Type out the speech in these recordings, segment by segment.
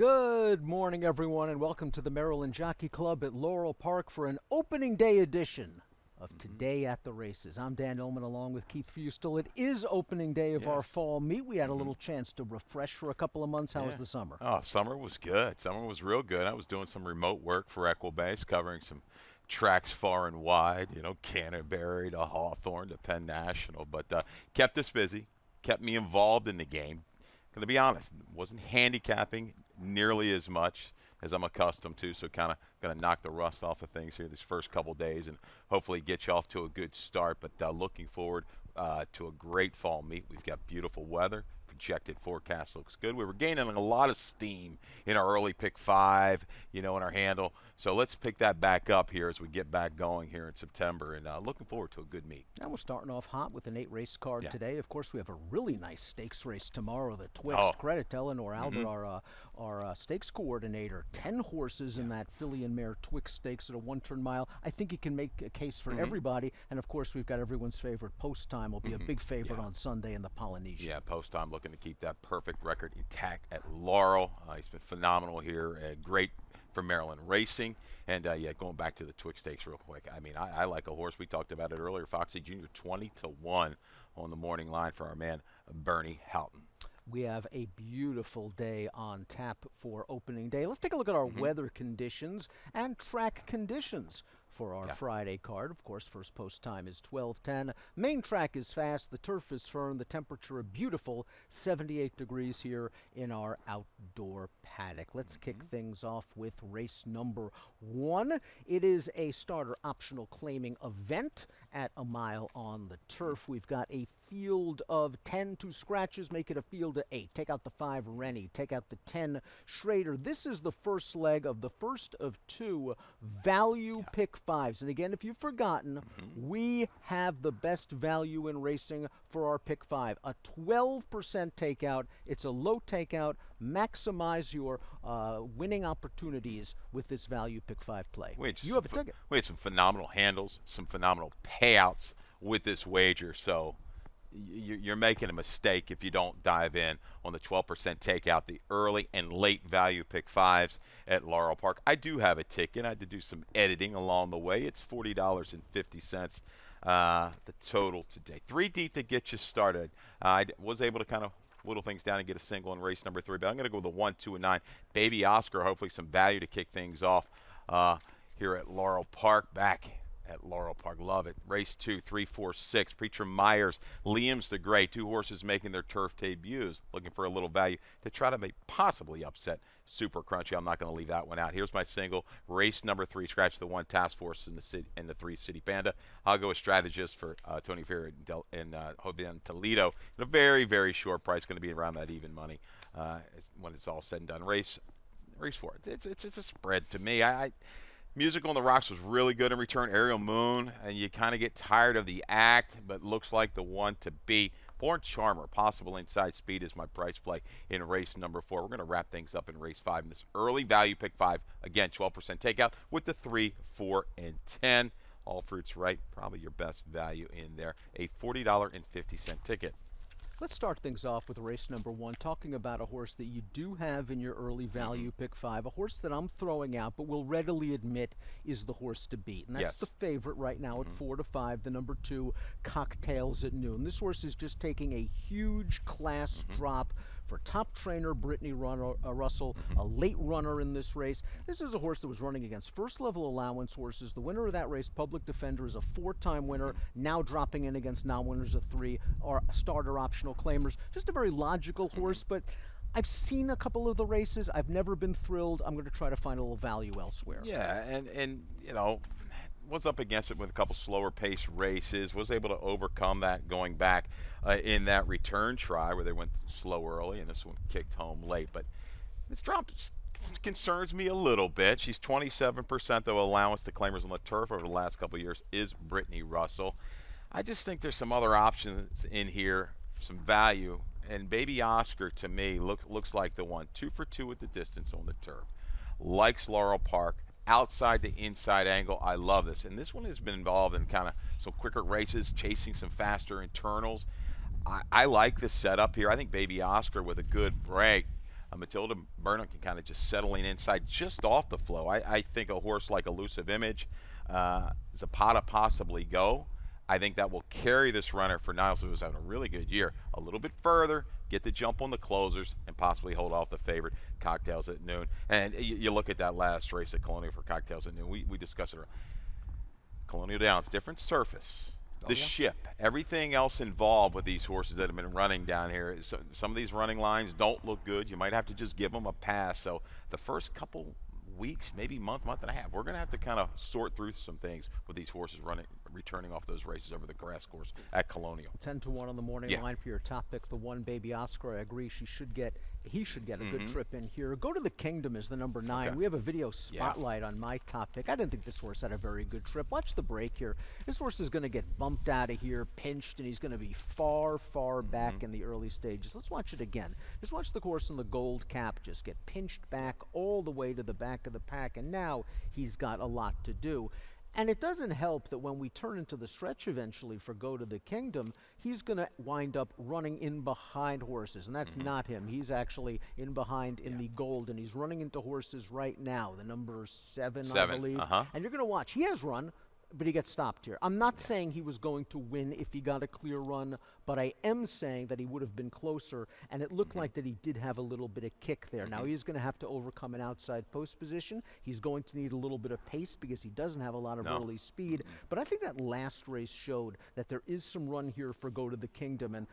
Good morning, everyone, and welcome to the Maryland Jockey Club at Laurel Park for an opening day edition of Today at the Races. I'm Dan Illman along with Keith Fustel. It is opening day of our fall meet. We had a little chance to refresh for a couple of months. How was the summer? Oh, summer was good. Summer was real good. I was doing some remote work for Equibase, covering some tracks far and wide, Canterbury to Hawthorne to Penn National, but kept us busy, kept me involved in the game. Going to be honest, wasn't handicapping nearly as much as I'm accustomed to, so kind of going to knock the rust off of things here these first couple days and hopefully get you off to a good start. But looking forward to a great fall meet. We've got beautiful weather. Projected forecast looks good. We were gaining a lot of steam in our early pick five, in our handle. So let's pick that back up here as we get back going here in September, and looking forward to a good meet. And we're starting off hot with an 8-race card today. Of course, we have a really nice stakes race tomorrow. The Twixt credit to Eleanor Albert, our stakes coordinator. 10 horses in that filly and mare Twixt stakes at a one-turn mile. I think you can make a case for everybody. And of course, we've got everyone's favorite Post Time will be a big favorite on Sunday in the Polynesian. Yeah, Post Time looking to keep that perfect record intact at Laurel. He's been phenomenal here. Great for Maryland racing. And going back to the Twixt Stakes real quick. I mean, I like a horse. We talked about it earlier. Foxy Jr. 20-1 on the morning line for our man Bernie Houghton. We have a beautiful day on tap for opening day. Let's take a look at our weather conditions and track conditions for our Friday card. Of course, first post time is 12:10. Main track is fast. The turf is firm. The temperature a beautiful 78 degrees here in our outdoor paddock. Let's kick things off with race number 1. It is a starter optional claiming event at a mile on the turf. We've got a field of 10 to scratches, make it a field of 8. Take out the 5 Rennie, take out the 10 Schrader. This is the first leg of the first of 2 value pick 5s. And again, if you've forgotten, we have the best value in racing for our pick 5. A 12% takeout. It's a low takeout. Maximize your winning opportunities with this value pick 5 play. You have a ticket. We had some phenomenal handles, some phenomenal payouts with this wager. So you're making a mistake if you don't dive in on the 12% takeout, the early and late value pick 5s at Laurel Park. I do have a ticket. I had to do some editing along the way. It's $40.50 the total today. 3 deep to get you started. I was able to kind of whittle things down and get a single in race number 3, but I'm going to go with a 1, 2, and 9. Baby Oscar, hopefully some value to kick things off here at Laurel Park. Back at Laurel Park. Love it. Race 2, 3, 4, 6. Preacher Myers, Liam's the Gray. 2 horses making their turf debuts. Looking for a little value to try to possibly upset Super Crunchy. I'm not going to leave that one out. Here's my single. Race number 3. Scratch the 1 Task Force in the city, and the 3 City Panda. I'll go with strategist for Tony Ferrer and Jovian Toledo. At a very, very short price. Going to be around that even money when it's all said and done. Race 4. It's a spread to me. Music on the Rocks was really good in return. Ariel Moon, and you kind of get tired of the act, but looks like the one to beat. Born Charmer, possible inside speed is my price play in race number 4. We're going to wrap things up in race 5 in this early value pick 5. Again, 12% takeout with the 3, 4, and 10. All fruits right, probably your best value in there. A $40.50 ticket. Let's start things off with race number 1, talking about a horse that you do have in your early value pick 5, a horse that I'm throwing out but will readily admit is the horse to beat. And that's the favorite right now at 4 to 5, the number 2, Cocktails at Noon. This horse is just taking a huge class drop for top trainer Brittany Russell, a late runner in this race. This is a horse that was running against first-level allowance horses. The winner of that race, Public Defender, is a 4-time winner, now dropping in against non-winners of 3 or starter optional claimers. Just a very logical horse, but I've seen a couple of the races. I've never been thrilled. I'm going to try to find a little value elsewhere. Yeah, and was up against it with a couple slower pace races, was able to overcome that going back in that return try where they went slow early and this one kicked home late. But this drop concerns me a little bit. She's 27% though allowance to claimers on the turf over the last couple of years is Brittany Russell. I just think there's some other options in here, some value, and Baby Oscar to me looks like the one. 2 for 2 at the distance on the turf. Likes Laurel Park. Outside the inside angle, I love this. And this one has been involved in kind of some quicker races, chasing some faster internals. I like the setup here. I think Baby Oscar with a good break Matilda Burnham can kind of just settling inside just off the flow. I think a horse like Elusive Image, Zapata possibly go. I think that will carry this runner for Niles, who was having a really good year, a little bit further, get the jump on the closers, and possibly hold off the favorite, Cocktails at Noon. And you look at that last race at Colonial for Cocktails at Noon. We discussed it. Colonial Downs, different surface. The ship, everything else involved with these horses that have been running down here. So some of these running lines don't look good. You might have to just give them a pass. So the first couple weeks, maybe month and a half, we're going to have to kind of sort through some things with these horses returning off those races over the grass course at Colonial. 10-1 on the morning line for your top pick, the one Baby Oscar. I agree. He should get a good trip in here. Go to the Kingdom is the number 9. Okay. We have a video spotlight on my top pick. I didn't think this horse had a very good trip. Watch the break here. This horse is going to get bumped out of here, pinched, and he's going to be far back in the early stages. Let's watch it again. Just watch the horse in the gold cap just get pinched back all the way to the back of the pack, and now he's got a lot to do. And it doesn't help that when we turn into the stretch eventually for Go to the Kingdom, he's going to wind up running in behind horses. And that's not him. He's actually in behind in the gold, and he's running into horses right now, the number 7, I believe. And you're going to watch. He has run, but he gets stopped here. I'm not saying he was going to win if he got a clear run, but I am saying that he would have been closer, and it looked like that he did have a little bit of kick there. Now he's going to have to overcome an outside post position. He's going to need a little bit of pace because he doesn't have a lot of early speed. But I think that last race showed that there is some run here for Go to the Kingdom, and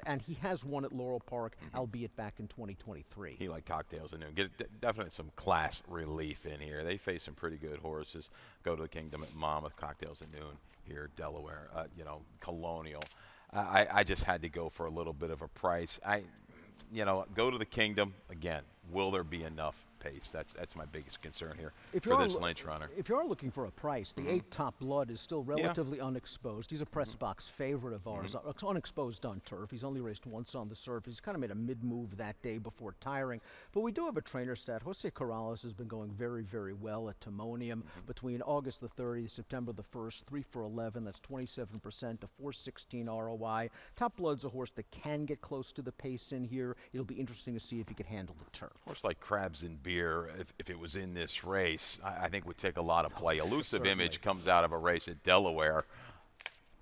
and he has won at Laurel Park, albeit back in 2023. He like Cocktails at Noon. Get definitely some class relief in here. They face some pretty good horses. Go to the Kingdom at Monmouth, Cocktails at Noon here, Delaware, Colonial. I just had to go for a little bit of a price. Go to the Kingdom again. Will there be enough pace? That's my biggest concern here for this Lynch runner. If you are looking for a price, the 8 Top Blood is still relatively unexposed. He's a press box favorite of ours. Unexposed on turf. He's only raced once on the surface. He's kind of made a mid-move that day before tiring. But we do have a trainer stat. Jose Corrales has been going very well at Timonium between August the 30th, September the 1st, 3 for 11. That's 27%, a 416 ROI. Top Blood's a horse that can get close to the pace in here. It'll be interesting to see if he can handle the turf. Horse like Crabs and Beer, if it was in this race, I think would take a lot of play. Elusive Image comes out of a race at Delaware,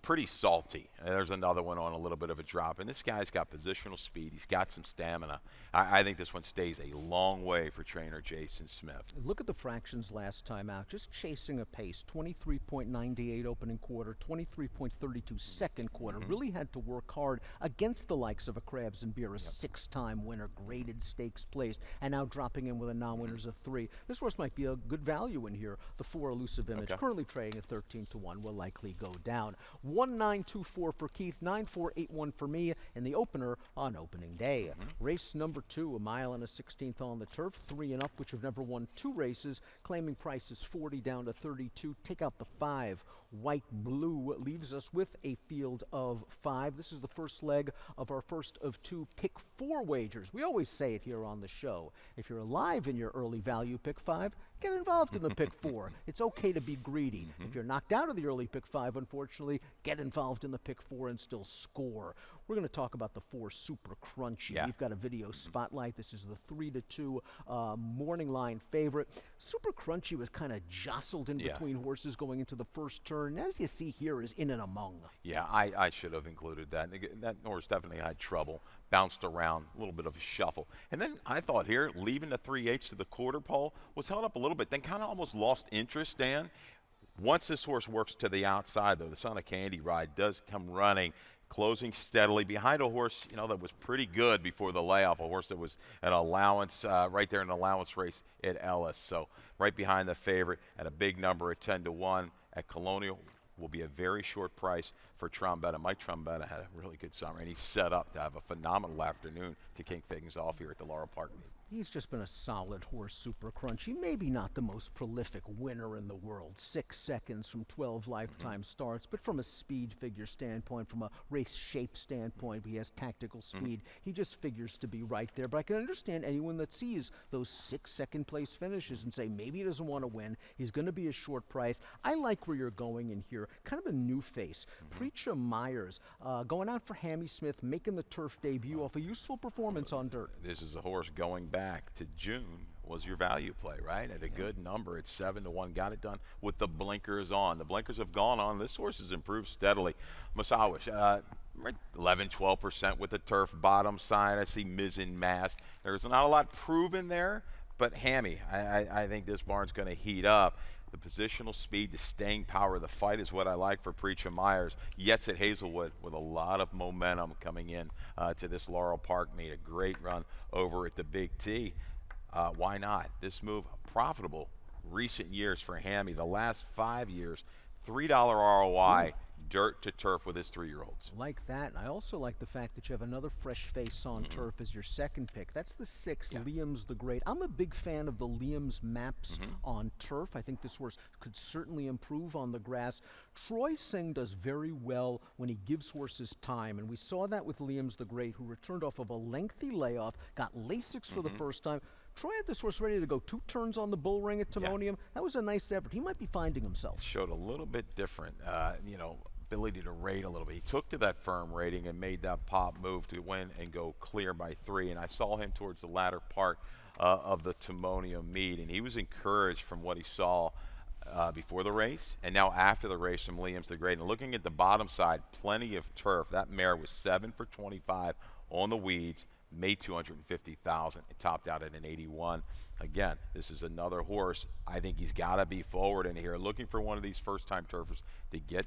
pretty salty. And there's another one on a little bit of a drop. And this guy's got positional speed. He's got some stamina. I think this one stays a long way for trainer Jason Smith. Look at the fractions last time out. Just chasing a pace. 23.98 opening quarter, 23.32 second quarter. Really had to work hard against the likes of a Crabs and Beer, a 6-time winner, graded stakes placed, and now dropping in with a non-winners of 3. This horse might be a good value in here. The 4 Elusive Image, currently trading at 13-1, will likely go down. 1924 for Keith, 9481 for me in the opener on opening day. Race number 2, 1 mile and a 16th on the turf, 3 and up, which have never won 2 races. Claiming price is 40 down to 32. Take out the 5. White Blue leaves us with a field of 5. This is the first leg of our first of 2 pick 4 wagers. We always say it here on the show. If you're alive in your early value pick 5, get involved in the pick 4. It's okay to be greedy. If you're knocked out of the early pick 5, unfortunately, get involved in the pick 4 and still score. We're going to talk about the 4 Super Crunchy. We've got a video spotlight. This is the 3-2 morning line favorite. Super Crunchy was kind of jostled in between horses going into the first turn. As you see here, is in and among. Yeah, I should have included that. That horse definitely had trouble. Bounced around, a little bit of a shuffle. And then I thought here, leaving the 3/8 to the quarter pole, was held up a little bit, then kind of almost lost interest, Dan. Once this horse works to the outside, though, the Son of Candy ride does come running, closing steadily behind a horse, that was pretty good before the layoff, a horse that was an allowance, right there in an allowance race at Ellis. So right behind the favorite at a big number at 10-1 at Colonial. Will be a very short price for Trombetta. Mike Trombetta had a really good summer, and he's set up to have a phenomenal afternoon to kick things off here at the Laurel Park. He's just been a solid horse, Super Crunchy. Maybe not the most prolific winner in the world. 6 seconds from 12 lifetime starts, but from a speed figure standpoint, from a race shape standpoint, he has tactical speed. He just figures to be right there. But I can understand anyone that sees those 6 second place finishes and say maybe he doesn't want to win. He's going to be a short price. I like where you're going in here. Kind of a new face. Preacher Myers going out for Hammy Smith, making the turf debut off a useful performance on dirt. This is a horse going back back to June was your value play, right? At a good number, it's 7-1. Got it done with the blinkers on. The blinkers have gone on. This horse has improved steadily. Musawish, right 11, 12% with the turf bottom side. I see mizzen mast. There's not a lot proven there, but hammy. I think this barn's going to heat up. The positional speed, the staying power of the fight is what I like for Preacher Myers. Yets at Hazelwood with a lot of momentum coming in to this Laurel Park meet. A great run over at the Big T. Why not? This move, profitable recent years for Hammy. The last 5 years, $3 ROI, dirt to turf with his 3-year-olds. Like that, and I also like the fact that you have another fresh face on turf as your second pick. That's the 6, Liam's the Great. I'm a big fan of the Liam's maps on turf. I think this horse could certainly improve on the grass. Troy Singh does very well when he gives horses time, and we saw that with Liam's the Great, who returned off of a lengthy layoff, got Lasix for the first time. Troy had this horse ready to go 2 turns on the bull ring at Timonium. That was a nice effort. He might be finding himself. Showed a little bit different, ability to rate a little bit. He took to that firm rating and made that pop move to win and go clear by 3. And I saw him towards the latter part of the Timonium meet, and he was encouraged from what he saw before the race and now after the race from Liam's the Great. And looking at the bottom side, plenty of turf. That mare was 7 for 25 on the weeds. Made $250,000. It topped out at an 81. Again, this is another horse. I think he's got to be forward in here, looking for one of these first-time turfers to get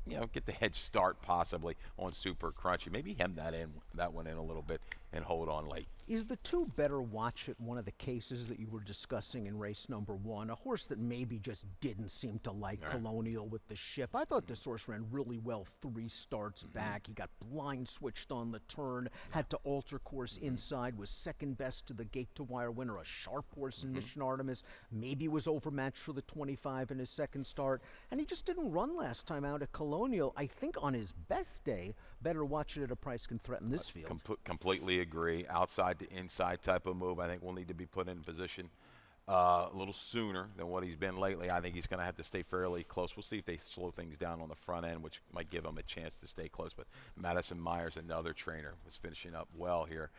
the head start possibly on Super Crunchy. Maybe hem that one in a little bit and hold on late. Is the 2 better watch at one of the cases that you were discussing in race number 1? A horse that maybe just didn't seem to like Colonial with the ship. I thought this horse ran really well 3 starts back. He got blind switched on the turn, had to alter course inside, was second best to the gate-to-wire winner, a sharp horse in Mission Artemis. Maybe was overmatched for the 25 in his second start. And he just didn't run last time out at Colonial. I think on his best day, better watch it at a price can threaten this field. Completely agree. Outside to inside type of move. I think we'll need to be put in position a little sooner than what he's been lately. I think he's going to have to stay fairly close. We'll see if they slow things down on the front end, which might give him a chance to stay close. But Madison Myers, another trainer, was finishing up well here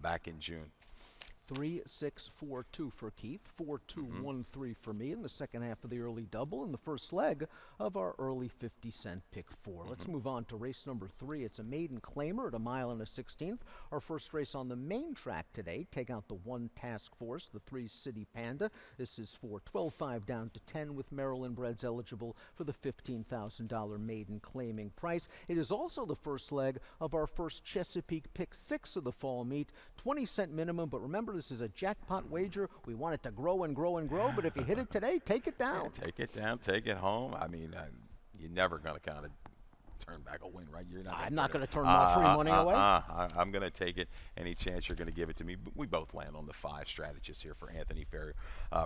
back in June. 3-6-4-2 for Keith, 4-2-1-3 for me in the second half of the early double and the first leg of our early 50-cent pick 4. Let's move on to race number 3. It's a maiden claimer at 1 1/16. Our first race on the main track today. Take out the 1 Task Force, the 3 City Panda. This is for 12.5 down to 10 with Maryland breds eligible for the $15,000 maiden claiming price. It is also the first leg of our first Chesapeake pick 6 of the fall meet. 20-cent minimum, but remember, this is a jackpot wager. We want it to grow and grow and grow, but if you hit it today, take it down. Yeah, take it down, take it home. I mean, you're never going to kind of turn back a win, right? I'm not going to turn my free money away. I'm going to take it any chance you're going to give it to me. We both land on the 5 strategists here for Anthony Ferrier,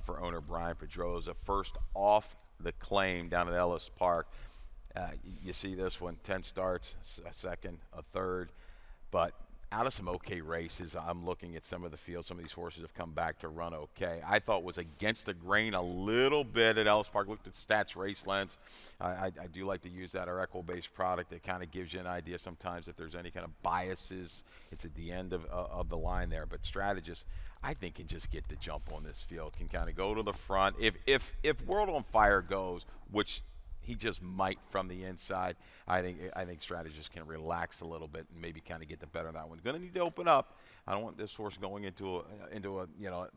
for owner Brian Pedroza. First off the claim down at Ellis Park. You see this one, 10 starts, a second, a third, but out of some okay races, I'm looking at some of the field. Some of these horses have come back to run okay. I thought was against the grain a little bit at Ellis Park. Looked at Stats Race Lens. I do like to use that, our Equal-based product. It kind of gives you an idea sometimes if there's any kind of biases. It's at the end of the line there. But strategists, I think, can just get the jump on this field. Can kind of go to the front. If World on Fire goes, which he just might from the inside, I think strategists can relax a little bit and maybe kind of get the better of that one. Going to need to open up. I don't want this horse going into a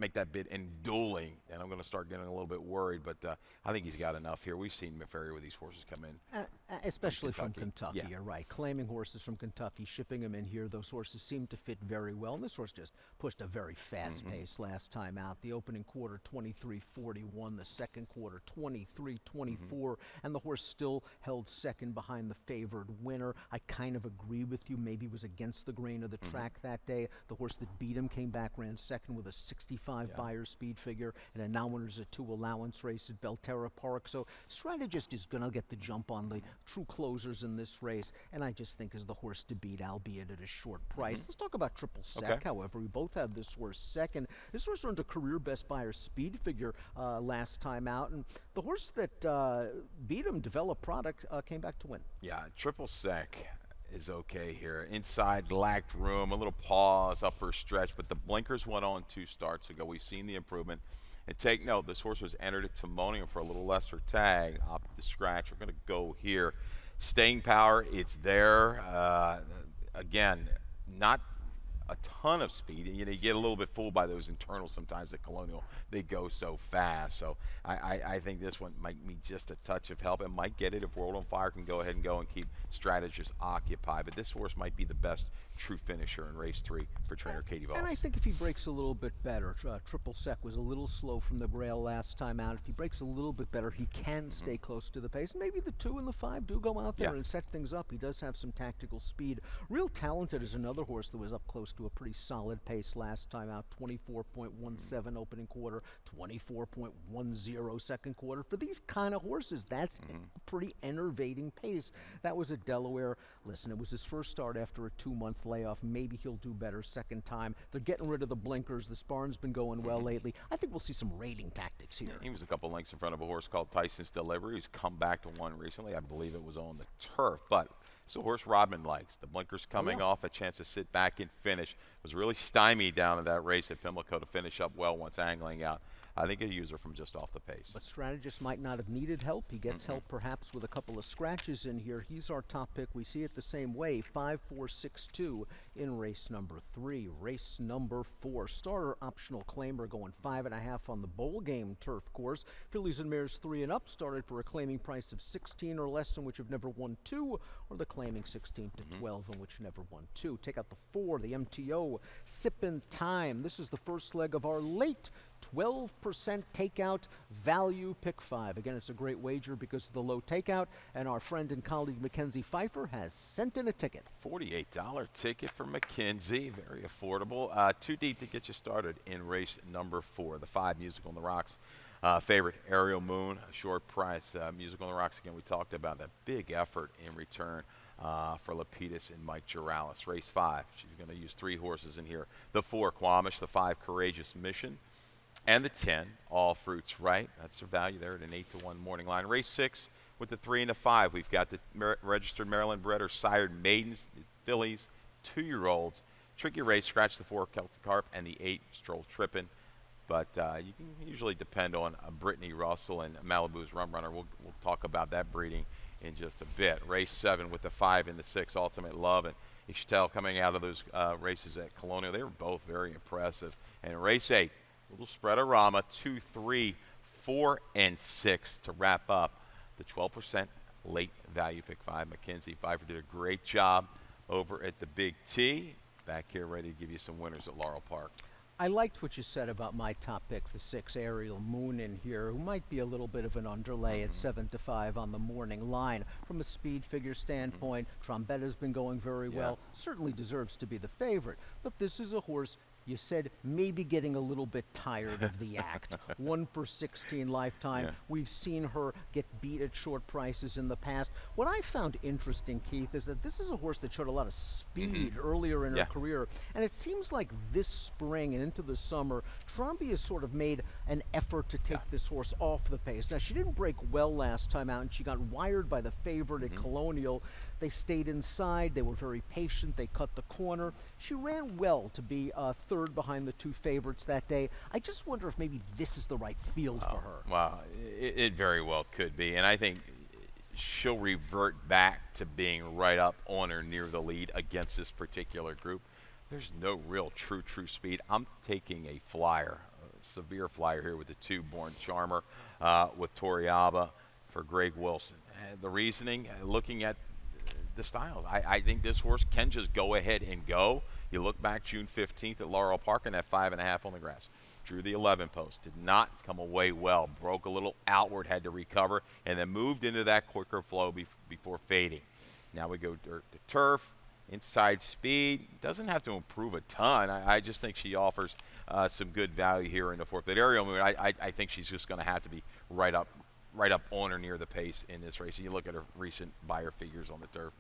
make that bid in dueling, and I'm going to start getting a little bit worried. But I think he's got enough here. We've seen Ferrier with these horses come in, especially from Kentucky. You're right. Claiming horses from Kentucky, shipping them in here. Those horses seem to fit very well. And this horse just pushed a very fast pace last time out. The opening quarter 23:41, the second quarter 23:24, and the horse still held second behind the favored winner. I kind of agree with you. Maybe was against the grain of the track that day. The horse that beat him came back, ran second with a 65 buyer speed figure, and a now winners a 2 allowance race at Belterra Park. So strategist is going to get the jump on the true closers in this race, and I just think is the horse to beat, albeit at a short price. Let's talk about Triple Sec. However, we both have this horse second. This horse earned a career best buyer speed figure last time out, and the horse that beat him, Developed Product, came back to win. Yeah, Triple Sec. is okay here. Inside lacked room, a little pause, upper stretch, but the blinkers went on 2 starts ago. We've seen the improvement. And take note, this horse was entered at Timonium for a little lesser tag. Opted the scratch. We're going to go here. Staying power, it's there. Again, not a ton of speed. You know, you get a little bit fooled by those internals sometimes at Colonial. They go so fast. So I think this one might need just a touch of help. It might get it if World on Fire can go ahead and go and keep strategists occupied. But this horse might be the best true finisher in race 3 for trainer Katie Voss. And I think if he breaks a little bit better, Triple Sec was a little slow from the rail last time out. If he breaks a little bit better, he can stay close to the pace. Maybe the 2 and the 5 do go out there and set things up. He does have some tactical speed. Real Talented is another horse that was up close to a pretty solid pace last time out. 24.17 opening quarter, 24.10 second quarter. For these kind of horses, that's a pretty enervating pace. That was at Delaware. Listen, it was his first start after a 2-month layoff. Maybe he'll do better second time. They're getting rid of the blinkers. The sparring's been going well lately. I think we'll see some rating tactics here. He was a couple lengths in front of a horse called Tyson's Delivery. He's come back to one recently. I believe it was on the turf, but it's a horse Rodman likes. The blinkers coming off, a chance to sit back and finish. Was really stymied down in that race at Pimlico to finish up well once angling out. I think a user from just off the pace. But strategist might not have needed help. He gets help perhaps with a couple of scratches in here. He's our top pick. We see it the same way. 5-4-6-2 in race number 3. Race number 4. Starter optional claimer going 5.5 on the bowl game turf course. Fillies and Mares 3 and up started for a claiming price of 16 or less, in which have never won 2, or the claiming 16 to 12, in which never won 2. Take out the 4, the MTO, Sippin' Time. This is the first leg of our late 12% takeout value pick 5. Again, it's a great wager because of the low takeout, and our friend and colleague Mackenzie Pfeiffer has sent in a ticket. $48 ticket for Mackenzie, very affordable. Too deep to get you started in race number 4. The 5 Musical on the Rocks favorite, Aerial Moon, a short price. Musical on the Rocks, again, we talked about that big effort in return for Lapidus and Mike Giralis. Race 5, she's going to use 3 horses in here. The 4, Quamish, the 5, Courageous Mission, and the 10, All Fruits Right. That's their value there at an 8-1 morning line. Race 6 with the 3 and the 5. We've got the registered Maryland bred or sired maidens, the fillies, 2-year-olds. Tricky race, scratch the 4, Celtic Carp, and the 8, Stroll Trippin'. But you can usually depend on Brittany Russell and Malibu's Rum Runner. We'll talk about that breeding in just a bit. Race 7 with the 5 and the 6, Ultimate Love and Ixtel coming out of those races at Colonial. They were both very impressive. And race 8, little spread-a-rama, 2, 3, 4, and 6 to wrap up the 12% late value pick 5. Mackenzie Pfeiffer did a great job over at the Big T. Back here ready to give you some winners at Laurel Park. I liked what you said about my top pick, the 6, Aerial Moon in here, who might be a little bit of an underlay at 7-5 on the morning line. From a speed figure standpoint, Trombetta's been going very well. Certainly deserves to be the favorite. But this is a horse you said maybe getting a little bit tired of the act. 1 for 16 lifetime. Yeah. We've seen her get beat at short prices in the past. What I found interesting, Keith, is that this is a horse that showed a lot of speed earlier in her career. And it seems like this spring and into the summer, Trombe has sort of made an effort to take this horse off the pace. Now, she didn't break well last time out, and she got wired by the favorite at Colonial. They stayed inside. They were very patient. They cut the corner. She ran well to be third behind the 2 favorites that day. I just wonder if maybe this is the right field for her. Well, it very well could be. And I think she'll revert back to being right up on or near the lead against this particular group. There's no real true speed. I'm taking a flyer, a severe flyer here with the 2, Born Charmer, with Toriaba for Greg Wilson. The reasoning, looking at the styles. I think this horse can just go ahead and go. You look back June 15th at Laurel Park and that 5.5 on the grass. Drew the 11 post. Did not come away well. Broke a little outward, had to recover, and then moved into that quicker flow before fading. Now we go dirt to turf. Inside speed. Doesn't have to improve a ton. I just think she offers some good value here in the 4th. But Aerial Moon, I think she's just going to have to be right up on or near the pace in this race. And you look at her recent buyer figures on the turf.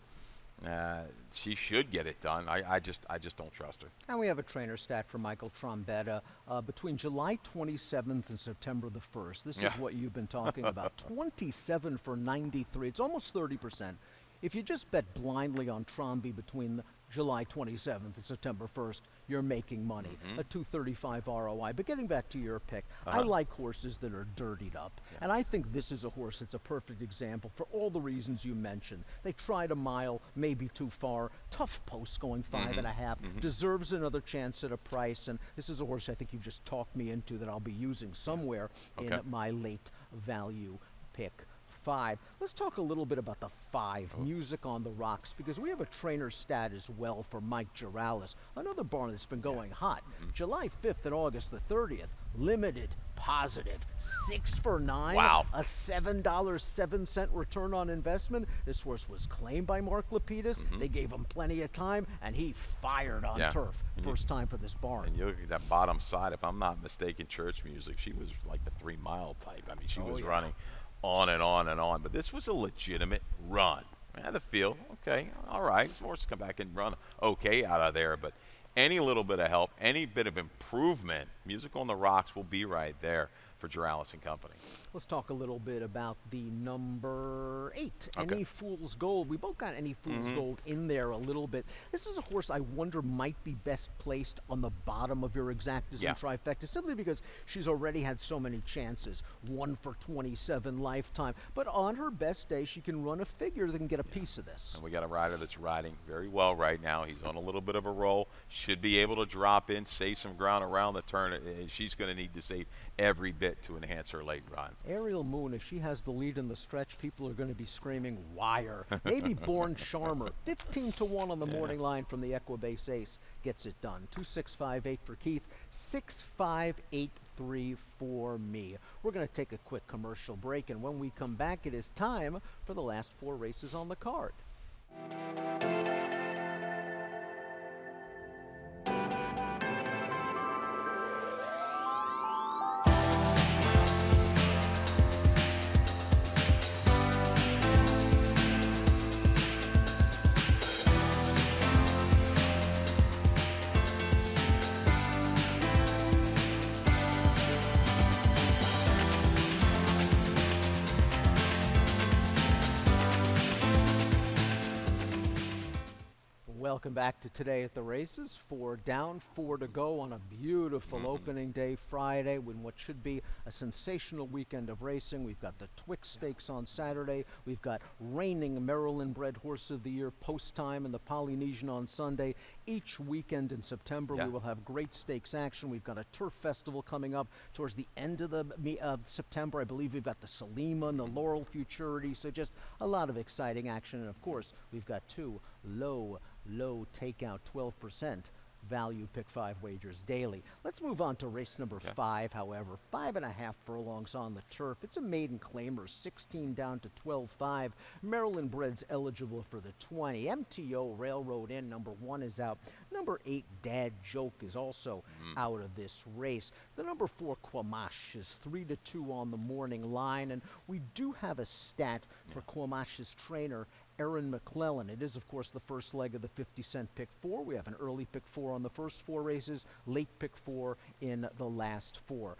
She should get it done. I just don't trust her. And we have a trainer stat for Michael Trombetta. Between July 27th and September the 1st, this is what you've been talking about. 27 for 93. It's almost 30%. If you just bet blindly on Trombi between July 27th and September 1st, you're making money. A 235 ROI. But getting back to your pick, I like horses that are dirtied up. And I think this is a horse that's a perfect example for all the reasons you mentioned. They tried a mile, maybe too far. Tough post going 5.5. Deserves another chance at a price. And this is a horse I think you've just talked me into that I'll be using somewhere in my late value pick 5. Let's talk a little bit about the 5, Music on the Rocks, because we have a trainer stat as well for Mike Giralis, another barn that's been going hot. July 5th and August the 30th, limited, positive, 6 for 9. Wow. A $7.07 return on investment. This horse was claimed by Mark Lapidus. They gave him plenty of time, and he fired on turf. First time for this barn. And you look at that bottom side, if I'm not mistaken, Church Music, she was like the 3-mile type. I mean, she was running on and on and on. But this was a legitimate run. I had the feel, okay, all right, this horse come back and run okay out of there. But any little bit of help, any bit of improvement, Music on the Rocks will be right there for Giralis and Company. Let's talk a little bit about the number 8, Any Fool's Gold. We both got Any Fool's Gold in there a little bit. This is a horse I wonder might be best placed on the bottom of your exactas and trifecta, simply because she's already had so many chances. 1 for 27 lifetime. But on her best day, she can run a figure that can get a piece of this. And we got a rider that's riding very well right now. He's on a little bit of a roll. Should be able to drop in, save some ground around the turn. She's going to need to save every bit to enhance her late run. Ariel Moon, if she has the lead in the stretch, people are going to be screaming, wire. Maybe Born Charmer, 15 to 1 on the morning line from the Equibase Ace, gets it done. 2-6-5-8 for Keith, 6-5-8-3 for me. We're going to take a quick commercial break, and when we come back, it is time for the last 4 races on the card. Welcome back to Today at the Races. 4 down, 4 to go on a beautiful opening day Friday with what should be a sensational weekend of racing. We've got the Twix Stakes on Saturday. We've got reigning Maryland-bred Horse of the Year post time in the Polynesian on Sunday. Each weekend in September we will have great stakes action. We've got a turf festival coming up towards the end of September. I believe we've got the Salima and the Laurel Futurity. So just a lot of exciting action. And of course, we've got 2 low takeout 12% value pick 5 wagers daily. Let's move on to race number 5, however. 5.5 furlongs on the turf. It's a maiden claimer, 16 down to 12.5. Maryland breds eligible for the 20. MTO Railroad Inn, number 1 is out. Number 8, Dad Joke, is also out of this race. The number 4, Quamash, is 3 to 2 on the morning line. And we do have a stat for Quamash's trainer, Aaron McClellan. It is, of course, the first leg of the 50-cent pick 4. We have an early pick 4 on the first 4 races, late pick 4 in the last 4.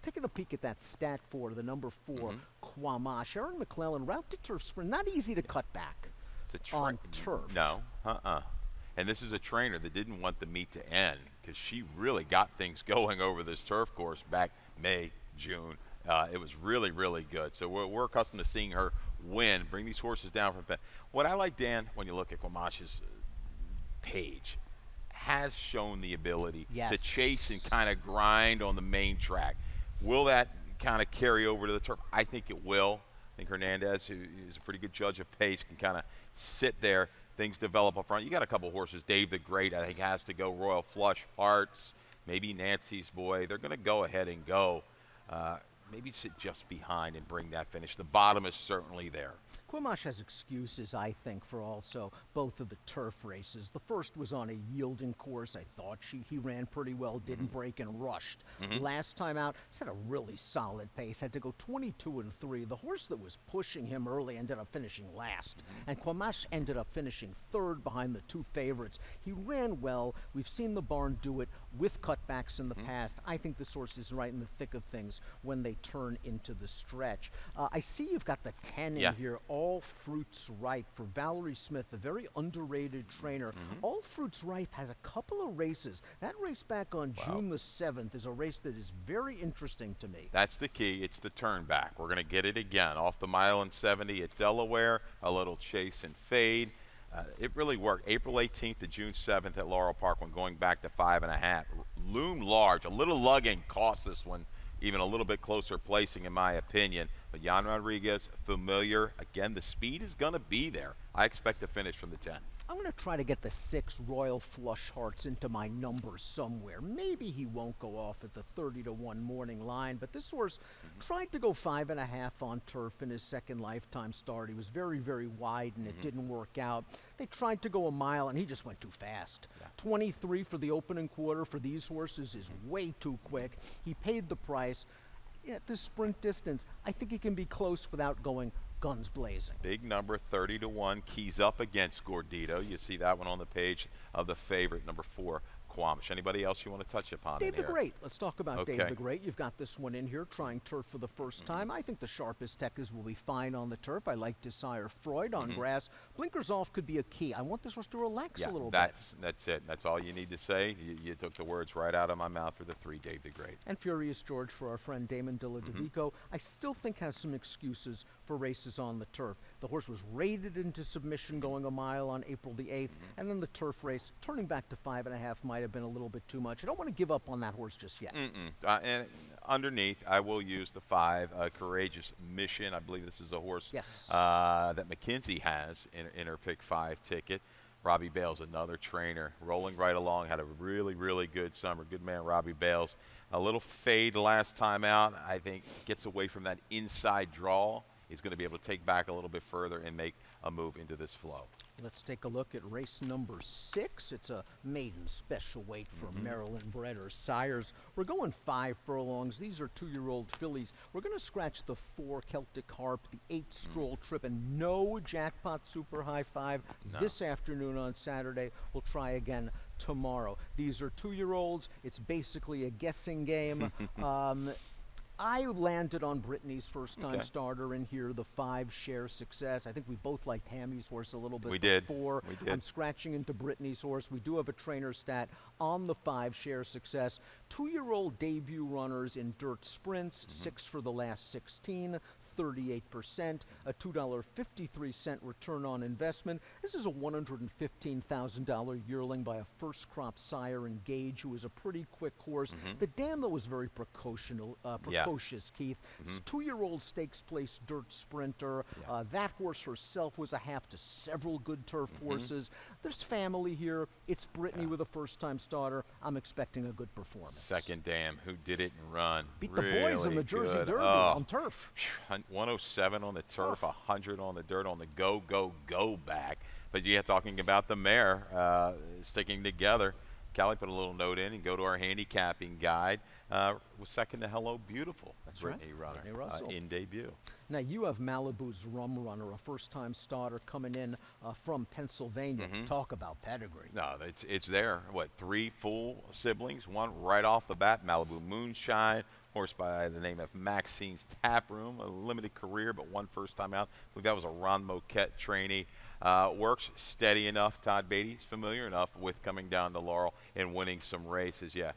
Taking a peek at that stat for the number 4, Quamash. Aaron McClellan, route to turf sprint, not easy to cut back on turf. No, And this is a trainer that didn't want the meet to end because she really got things going over this turf course back May, June. It was really, really good. So we're accustomed to seeing her win, bring these horses down from pen. What I like, Dan, when you look at Quamash's page, has shown the ability to chase and kind of grind on the main track. Will that kind of carry over to the turf? I think it will. I think Hernandez, who is a pretty good judge of pace, can kind of sit there. Things develop up front. You got a couple horses. Dave the Great, I think, has to go. Royal Flush, Hearts, maybe Nancy's Boy. They're going to go ahead and go. Maybe sit just behind and bring that finish. The bottom is certainly there. Quamash has excuses, I think, for also both of the turf races. The first was on a yielding course. I thought he ran pretty well, didn't break and rushed. Last time out, he's had a really solid pace. Had to go 22-3. The horse that was pushing him early ended up finishing last. And Quamash ended up finishing 3rd behind the 2 favorites. He ran well. We've seen the barn do it with cutbacks in the past. I think this horse is right in the thick of things when they turn into the stretch. I see you've got the 10 in here All Fruits Ripe for Valerie Smith, a very underrated trainer. All Fruits Ripe has a couple of races. That race back on June the 7th is a race that is very interesting to me. That's the key. It's the turn back. We're going to get it again off the mile and 70 at Delaware, a little chase and fade. It really worked. April 18th to June 7th at Laurel Park when going back to 5.5. Loomed large. A little lugging cost this one even a little bit closer placing in my opinion. But Jan Rodriguez, familiar. Again, the speed is going to be there. I expect to finish from the 10. I'm going to try to get the 6 Royal Flush Hearts into my numbers somewhere. Maybe he won't go off at the 30-1 morning line, but this horse tried to go 5.5 on turf in his second lifetime start. He was very, very wide, and it didn't work out. They tried to go a mile, and he just went too fast. 23 for the opening quarter for these horses is way too quick. He paid the price. At this sprint distance, I think he can be close without going guns blazing. Big number, 30-1, keys up against Gordito. You see that one on the page of the favorite, number 4, Quamish. Anybody else you want to touch upon? Dave the Great. Let's talk about Okay. Dave the Great. You've got this one in here, trying turf for the first time. I think the sharpest techers will be fine on the turf. I like Desire Freud on grass. Blinkers off could be a key. I want this horse to relax a little bit. That's it. That's all you need to say. You took the words right out of my mouth for the 3, Dave the Great. And Furious George for our friend Damon Dilladovico, I still think has some excuses for races on the turf. The horse was raided into submission going a mile on April the 8th, and then the turf race, turning back to 5.5 might have been a little bit too much. I don't want to give up on that horse just yet. And underneath, I will use the 5, Courageous Mission. I believe this is a horse that McKenzie has in her pick 5 ticket. Robbie Bales, another trainer, rolling right along, had a really, really good summer. Good man, Robbie Bales. A little fade last time out. I think gets away from that inside draw. He's going to be able to take back a little bit further and make a move into this flow. Let's take a look at race number 6. It's a maiden special weight for Maryland bred or sires. We're going 5 furlongs. These are 2-year-old fillies. We're going to scratch the 4 Celtic Harp, the 8 Stroll Trip, and no Jackpot Super High 5 this afternoon on Saturday. We'll try again tomorrow. These are 2-year-olds. It's basically a guessing game. I landed on Brittany's first-time starter in here, the 5 Share Success. I think we both liked Hammy's horse a little bit before. We did. I'm scratching into Brittany's horse. We do have a trainer stat on the 5 Share Success. 2-year-old debut runners in dirt sprints, 6 for the last 16. 38%, a $2.53 return on investment. This is a $115,000 yearling by a first crop sire in Gage, who is a pretty quick horse. The dam, though, was very precocious, Keith. 2-year-old stakes place dirt sprinter. That horse herself was a half to several good turf horses. There's family here. It's Brittany with a first-time starter. I'm expecting a good performance. Second dam, who did it and run. Beat the boys in the Jersey Derby on turf. 107 on the turf, 100 on the dirt on the go back. But yeah, talking about the mare sticking together. Callie put a little note in and go to our handicapping guide. Was second to Hello Beautiful. That's Brittany right. Runner Brittany Russell. In debut. Now, you have Malibu's Rum Runner, a first-time starter coming in from Pennsylvania. Talk about pedigree. No, it's there. What, 3 full siblings? One right off the bat, Malibu Moonshine. Horse by the name of Maxine's Tap Room, a limited career, but one first time out. I believe that was a Ron Moquette trainee. Works steady enough. Todd Beatty's familiar enough with coming down to Laurel and winning some races. Yeah,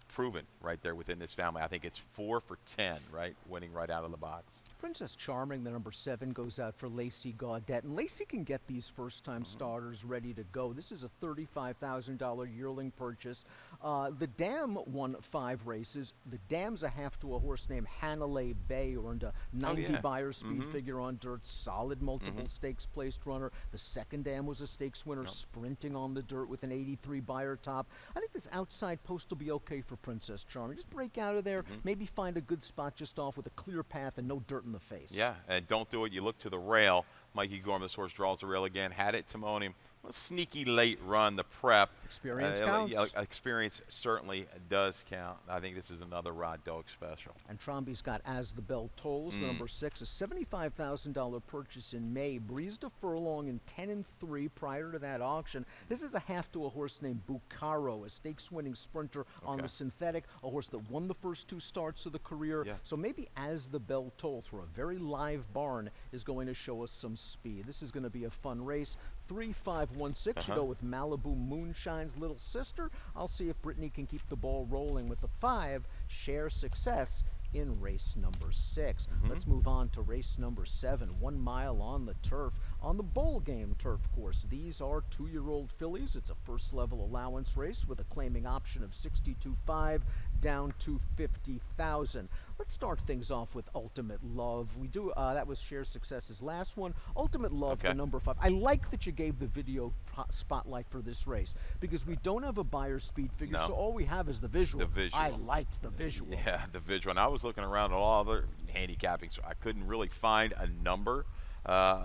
proven right there within this family. I think it's 4 for 10, right? Winning right out of the box. Princess Charming, the number 7, goes out for Lacey Gaudette. And Lacey can get these first-time starters ready to go. This is a $35,000 yearling purchase. The Dam won 5 races. The Dam's a half to a horse named Hanalei Bay, earned a 90 buyer speed figure on dirt, solid multiple stakes placed runner. The second Dam was a stakes winner, sprinting on the dirt with an 83 buyer top. I think this outside post will be okay for Princess Charming. Just break out of there, maybe find a good spot just off with a clear path and no dirt in the face. Yeah, and don't do it. You look to the rail. Mikey Gorham, this horse draws the rail again. Had it Timonium. a sneaky late run, the prep. Experience counts. Experience certainly does count. I think this is another Rod Dog special. And Tromby's got As the Bell Tolls, the number 6, a $75,000 purchase in May. Breezed a furlong in 10-3 prior to that auction. This is a half to a horse named Bucaro, a stakes-winning sprinter on the synthetic, a horse that won the first 2 starts of the career. Yeah. So maybe As the Bell Tolls, for a very live barn, is going to show us some speed. This is going to be a fun race. 3-5-1-6. You go with Malibu Moonshine's little sister. I'll see if Brittany can keep the ball rolling with the 5. Share Success in race number 6. Let's move on to race number 7. 1 mile on the turf, on the bowl game turf course. These are 2-year-old fillies. It's a first level allowance race with a claiming option of 62.5 down to 50,000. Let's start things off with Ultimate Love. We do that was Share Success's last one. Ultimate Love, the number 5. I like that you gave the video spotlight for this race because we don't have a buyer speed figure, so all we have is the visual. The visual. I liked the visual. Yeah, the visual. And I was looking around at all other handicapping, so I couldn't really find a number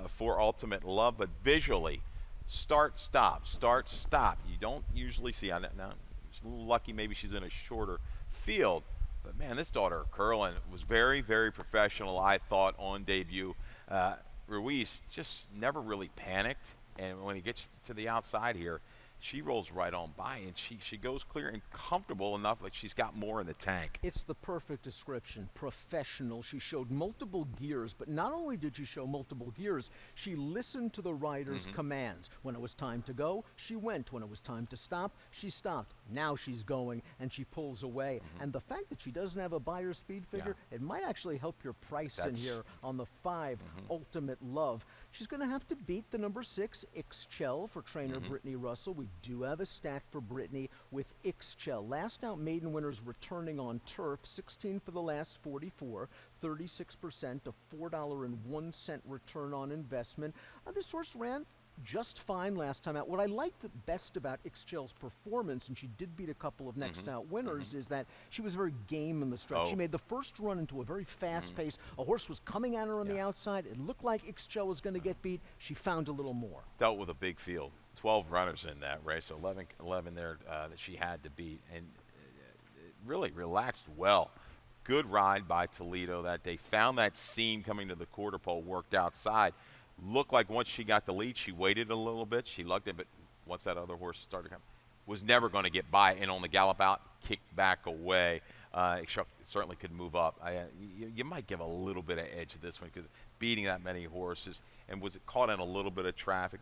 for Ultimate Love, but visually, start, stop, start, stop. You don't usually see on that. Now, it's a little lucky maybe she's in a shorter field, but man, this daughter of Curlin was very, very professional, I thought, on debut. Ruiz just never really panicked, and when he gets to the outside here, she rolls right on by, and she goes clear and comfortable enough, like she's got more in the tank. It's the perfect description. Professional. She showed multiple gears, but not only did she show multiple gears, she listened to the rider's commands. When it was time to go, she went. When it was time to stop, she stopped. Now she's going, and she pulls away. And the fact that she doesn't have a buyer speed figure, it might actually help your price in here on the 5, Ultimate Love. She's going to have to beat the number 6, Ixchel, for trainer Brittany Russell. We do have a stack for Brittany with Ixchel. Last out maiden winners returning on turf, 16 for the last 44, 36%, a $4.01 return on investment. This horse ran just fine last time out. What I liked the best about Ixchel's performance, and she did beat a couple of next out winners, is that she was very game in the stretch. She made the first run into a very fast pace. A horse was coming at her on the outside. It looked like Ixchel was going to get beat. She found a little more. Dealt with a big field. 12 runners in that race, so 11 there that she had to beat, and really relaxed well. Good ride by Toledo that day. Found that seam coming to the quarter pole, worked outside. Looked like once she got the lead, she waited a little bit. She lugged it, but once that other horse started coming, was never going to get by, and on the gallop out, kicked back away. It certainly could move up. You might give a little bit of edge to this one because beating that many horses, and was it caught in a little bit of traffic.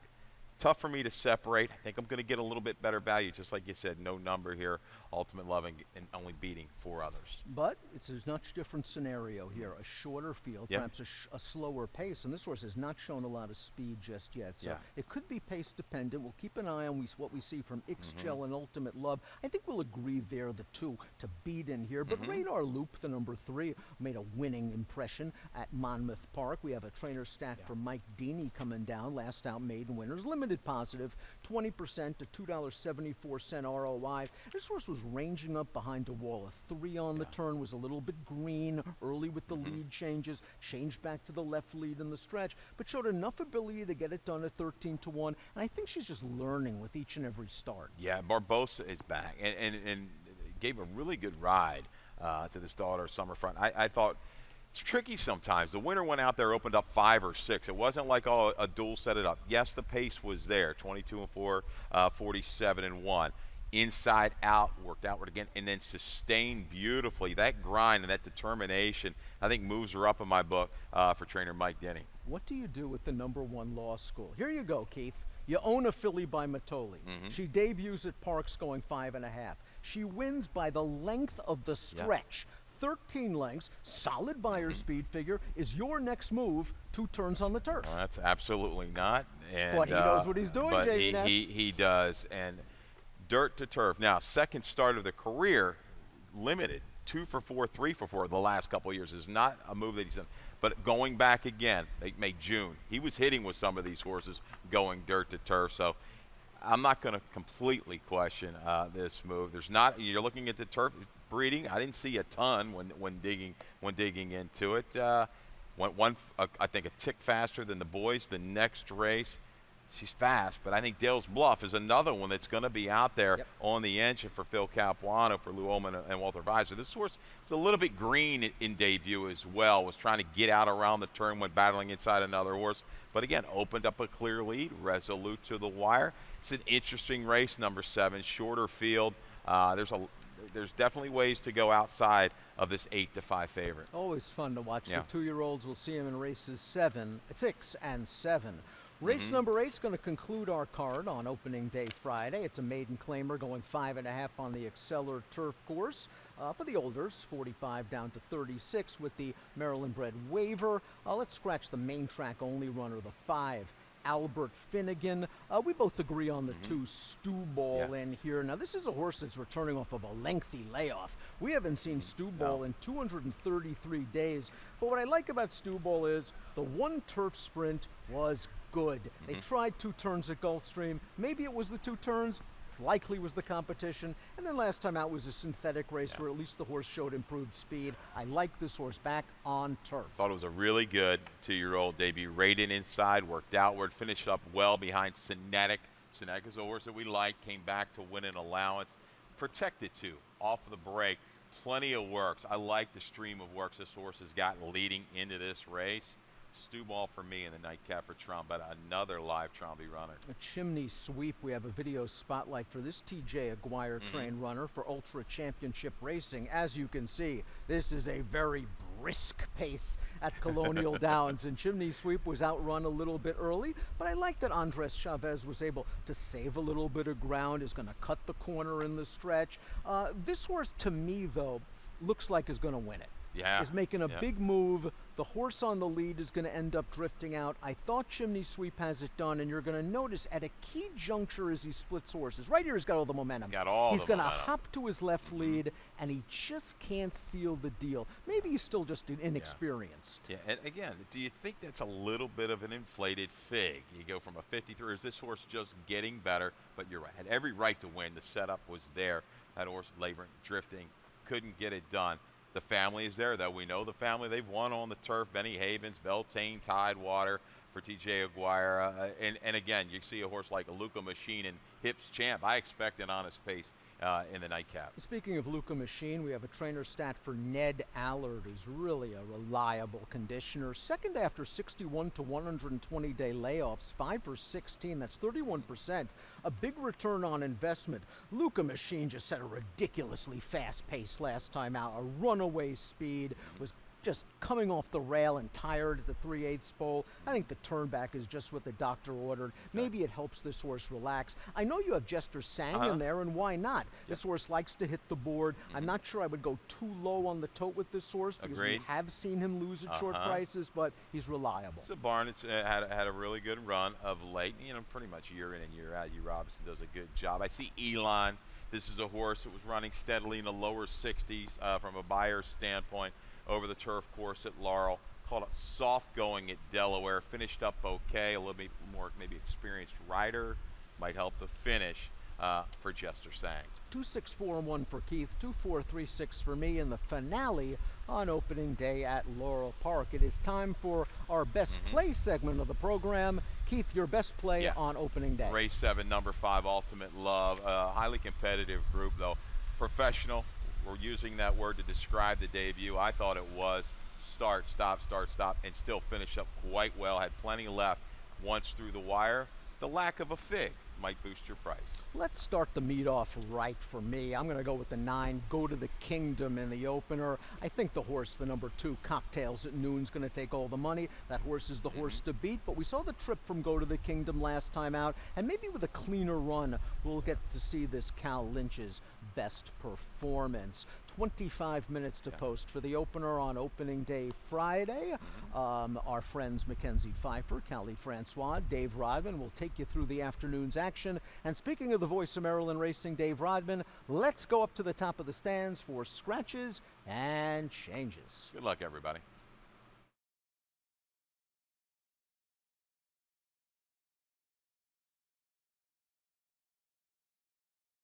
Tough for me to separate. I think I'm going to get a little bit better value, just like you said. No number here, Ultimate Love, and only beating 4 others. But it's a much different scenario here. A shorter field, perhaps a slower pace. And this horse has not shown a lot of speed just yet. So it could be pace dependent. We'll keep an eye on what we see from Ixchel and Ultimate Love. I think we'll agree there, the 2 to beat in here. But Radar Loop, the number 3, made a winning impression at Monmouth Park. We have a trainer stack for Mike Deeney coming down. Last out maiden winners. Limited positive, 20% to $2.74 ROI. This horse was ranging up behind a wall. A 3 on the turn, was a little bit green early with the lead changes, changed back to the left lead in the stretch, but showed enough ability to get it done at 13-1. And I think she's just learning with each and every start. Yeah, Barbosa is back and gave a really good ride to this daughter Summerfront. I thought it's tricky sometimes. The winner went out there, opened up 5 or 6. It wasn't like a duel set it up. Yes, the pace was there, 22-4, 47-1. Inside out, worked outward again, and then sustained beautifully. That grind and that determination, I think, moves her up in my book for trainer Mike Denny. What do you do with the number 1 Law School? Here you go, Keith. You own a filly by Matoli. She debuts at Parks going 5.5. She wins by the length of the stretch. 13 lengths, solid buyer speed figure. Is your next move 2 turns on the turf? Well, that's absolutely not. And, but he knows what he's doing, but Jason. He does. And dirt to turf. Now, second start of the career, limited. 2 for 4, 3 for 4 the last couple of years is not a move that he's done. But going back again, make June. He was hitting with some of these horses going dirt to turf. So I'm not going to completely question this move. There's not. You're looking at the turf breeding. I didn't see a ton when digging into it. Went I think a tick faster than the boys. The next race, She's fast, but I think Dale's Bluff is another one that's going to be out there Yep. on the engine for Phil Capuano, for Lou Ullman, and Walter Weiser. This horse was a little bit green in debut as well, was trying to get out around the turn when battling inside another horse. But again, opened up a clear lead, resolute to the wire. It's an interesting race, number 7, shorter field. There's definitely ways to go outside of this 8-5 favorite. Always fun to watch Yeah. the 2-year-olds. We'll see them in races 6, and 7. Race number 8 is going to conclude our card on opening day Friday. It's a maiden claimer going 5.5 on the Exceller Turf Course. For the olders, 45 down to 36 with the Maryland-bred Waiver. Let's scratch the main track only runner, the 5. Albert Finnegan. We both agree on the 2 Stew Ball in here. Now, this is a horse that's returning off of a lengthy layoff. We haven't seen Stew Ball in 233 days. But what I like about Stew Ball is the 1 turf sprint was good. They tried 2 turns at Gulfstream. Maybe it was the 2 turns. Likely was the competition. And then last time out was a synthetic race where at least the horse showed improved speed. I like this horse back on turf. Thought it was a really good 2-year-old debut. Rated inside, worked outward, finished up well behind Cinetic. Cinetic is a horse that we like, came back to win an allowance. Protected too, off of the break. Plenty of works. I like the stream of works this horse has gotten leading into this race. Stew Ball for me in the nightcap for Trombetta, another live Tromby runner. A chimney sweep. We have a video spotlight for this TJ Aguirre train runner for Ultra Championship Racing. As you can see, this is a very brisk pace at Colonial Downs, and Chimney Sweep was outrun a little bit early, but I like that Andres Chavez was able to save a little bit of ground, is going to cut the corner in the stretch. This horse, to me, though, looks like is going to win it. Yeah. Is making a big move. The horse on the lead is going to end up drifting out. I thought Chimney Sweep has it done, and you're going to notice at a key juncture as he splits horses. Right here, he's got all the momentum. He's going to hop to his left lead, and he just can't seal the deal. Maybe he's still just inexperienced. Yeah, and again, do you think that's a little bit of an inflated fig? You go from a 53, is this horse just getting better? But you're right, had every right to win. The setup was there. That horse laboring, drifting, couldn't get it done. The family is there, though. We know the family. They've won on the turf. Benny Havens, Beltane, Tidewater for TJ Aguirre. And again, you see a horse like a Luca Machine and Hips Champ. I expect an honest pace in the nightcap. Speaking of Luca Machine, we have a trainer stat for Ned Allard, who's really a reliable conditioner. Second after 61 to 120 day layoffs, 5 for 16. That's 31%. A big return on investment. Luca Machine just set a ridiculously fast pace last time out. A runaway speed, was just coming off the rail and tired at the 3/8 pole. I think the turn back is just what the doctor ordered. Maybe it helps this horse relax. I know you have Jester Sang in there, and why not? This horse likes to hit the board. I'm not sure I would go too low on the tote with this horse because we have seen him lose at short prices, but he's reliable. So Barnett's had a really good run of late. You know, pretty much year in and year out. Robinson does a good job. I see Elon. This is a horse that was running steadily in the lower 60s from a buyer's standpoint over the turf course at Laurel. Called it soft going at Delaware. Finished up okay. A little bit more maybe experienced rider. Might help the finish for Jester Sang. 2-6-4-1 for Keith, 2-4-3-6 for me in the finale on opening day at Laurel Park. It is time for our best play segment of the program. Keith, your best play on opening day. Race 7, number 5, Ultimate Love. Highly competitive group, though. Professional. We're using that word to describe the debut. I thought it was start, stop, and still finish up quite well. Had plenty left once through the wire. The lack of a fig might boost your price. Let's start the meet off right for me. I'm going to go with the 9, Go to the Kingdom in the opener. I think the horse, the number 2, Cocktails at Noon, is going to take all the money. That horse is the horse to beat, but we saw the trip from Go to the Kingdom last time out, and maybe with a cleaner run, we'll get to see this Cal Lynch's best performance. 25 minutes to post for the opener on opening day Friday. Our friends Mackenzie Pfeiffer, Callie Francois, Dave Rodman will take you through the afternoon's action. And speaking of the voice of Maryland Racing, Dave Rodman, let's go up to the top of the stands for scratches and changes. Good luck, everybody.